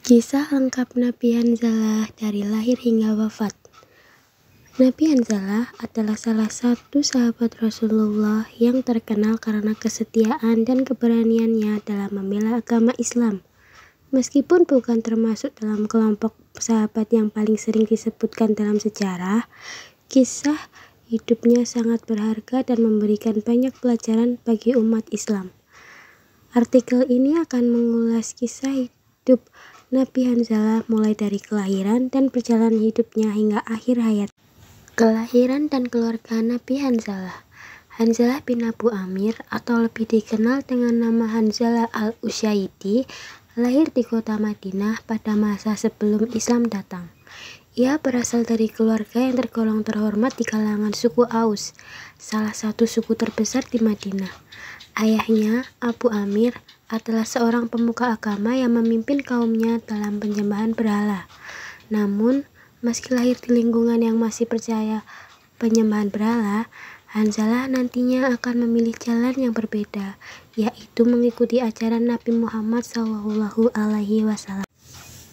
Kisah lengkap Nabi Hanzalah dari lahir hingga wafat. Nabi Hanzalah adalah salah satu sahabat Rasulullah yang terkenal karena kesetiaan dan keberaniannya dalam membela agama Islam. Meskipun bukan termasuk dalam kelompok sahabat yang paling sering disebutkan dalam sejarah, kisah hidupnya sangat berharga dan memberikan banyak pelajaran bagi umat Islam. Artikel ini akan mengulas kisah hidup Nabi Hanzalah mulai dari kelahiran dan perjalanan hidupnya hingga akhir hayat. Kelahiran dan keluarga Nabi Hanzalah. Hanzalah bin Abu Amir atau lebih dikenal dengan nama Hanzalah al-Usyaidi lahir di kota Madinah pada masa sebelum Islam datang. Ia berasal dari keluarga yang tergolong terhormat di kalangan suku Aus, salah satu suku terbesar di Madinah. Ayahnya, Abu Amir, adalah seorang pemuka agama yang memimpin kaumnya dalam penyembahan berhala. Namun, meski lahir di lingkungan yang masih percaya penyembahan berhala, Hanzalah nantinya akan memilih jalan yang berbeda, yaitu mengikuti ajaran Nabi Muhammad SAW,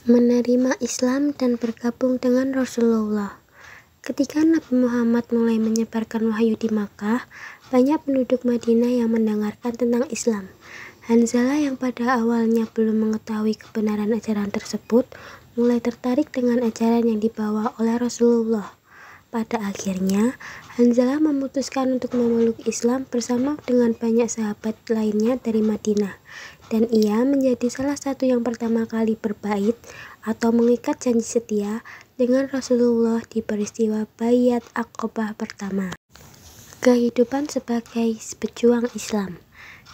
menerima Islam dan bergabung dengan Rasulullah. Ketika Nabi Muhammad mulai menyebarkan wahyu di Makkah, banyak penduduk Madinah yang mendengarkan tentang Islam. Hanzalah yang pada awalnya belum mengetahui kebenaran ajaran tersebut, mulai tertarik dengan ajaran yang dibawa oleh Rasulullah. Pada akhirnya, Hanzalah memutuskan untuk memeluk Islam bersama dengan banyak sahabat lainnya dari Madinah, dan ia menjadi salah satu yang pertama kali berbait atau mengikat janji setia dengan Rasulullah di peristiwa Baiat Aqobah pertama. Kehidupan sebagai pejuang Islam.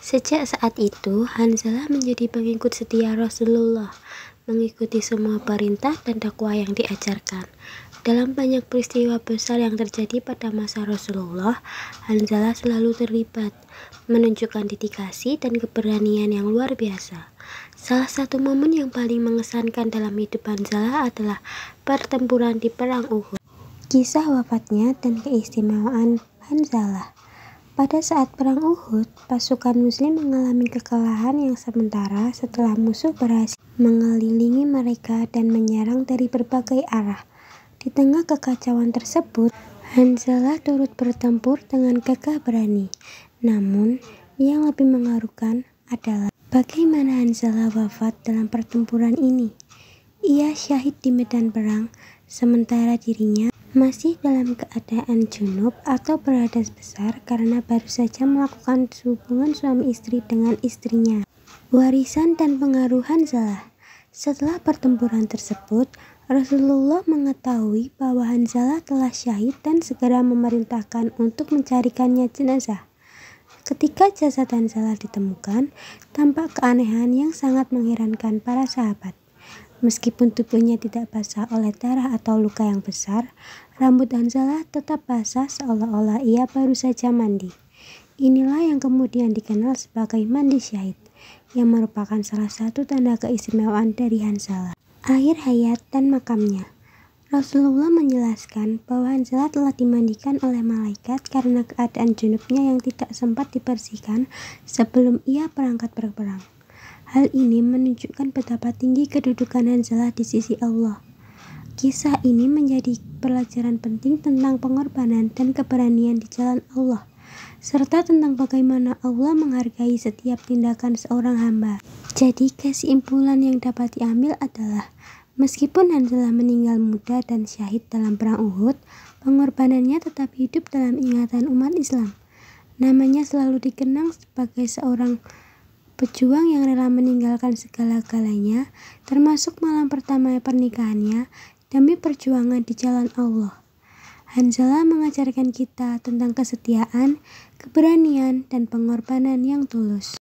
Sejak saat itu, Hanzalah menjadi pengikut setia Rasulullah, mengikuti semua perintah dan dakwah yang diajarkan. Dalam banyak peristiwa besar yang terjadi pada masa Rasulullah, Hanzalah selalu terlibat, menunjukkan dedikasi dan keberanian yang luar biasa. Salah satu momen yang paling mengesankan dalam hidup Hanzalah adalah pertempuran di Perang Uhud. Kisah wafatnya dan keistimewaan Hanzalah. Pada saat Perang Uhud, pasukan Muslim mengalami kekalahan yang sementara setelah musuh berhasil mengelilingi mereka dan menyerang dari berbagai arah. Di tengah kekacauan tersebut, Hanzalah turut bertempur dengan gagah berani. Namun, yang lebih mengharukan adalah bagaimana Hanzalah wafat dalam pertempuran ini. Ia syahid di medan perang, sementara dirinya masih dalam keadaan junub atau berhadas besar karena baru saja melakukan hubungan suami istri dengan istrinya. Warisan dan pengaruh Hanzalah. Setelah pertempuran tersebut, Rasulullah mengetahui bahwa Hanzalah telah syahid dan segera memerintahkan untuk mencarikannya jenazah. Ketika jasad Hanzalah ditemukan, tampak keanehan yang sangat mengherankan para sahabat. Meskipun tubuhnya tidak basah oleh darah atau luka yang besar, rambut Hanzalah tetap basah seolah-olah ia baru saja mandi. Inilah yang kemudian dikenal sebagai mandi syahid, yang merupakan salah satu tanda keistimewaan dari Hanzalah. Akhir hayat dan makamnya. Rasulullah menjelaskan bahwa Hanzalah telah dimandikan oleh malaikat karena keadaan junubnya yang tidak sempat dibersihkan sebelum ia berangkat berperang. Hal ini menunjukkan betapa tinggi kedudukan Hanzalah di sisi Allah. Kisah ini menjadi pelajaran penting tentang pengorbanan dan keberanian di jalan Allah, serta tentang bagaimana Allah menghargai setiap tindakan seorang hamba. Jadi kesimpulan yang dapat diambil adalah, meskipun Hanzalah meninggal muda dan syahid dalam Perang Uhud, pengorbanannya tetap hidup dalam ingatan umat Islam. Namanya selalu dikenang sebagai seorang pejuang yang rela meninggalkan segala-galanya, termasuk malam pertama pernikahannya, demi perjuangan di jalan Allah. Hanzalah mengajarkan kita tentang kesetiaan, keberanian, dan pengorbanan yang tulus.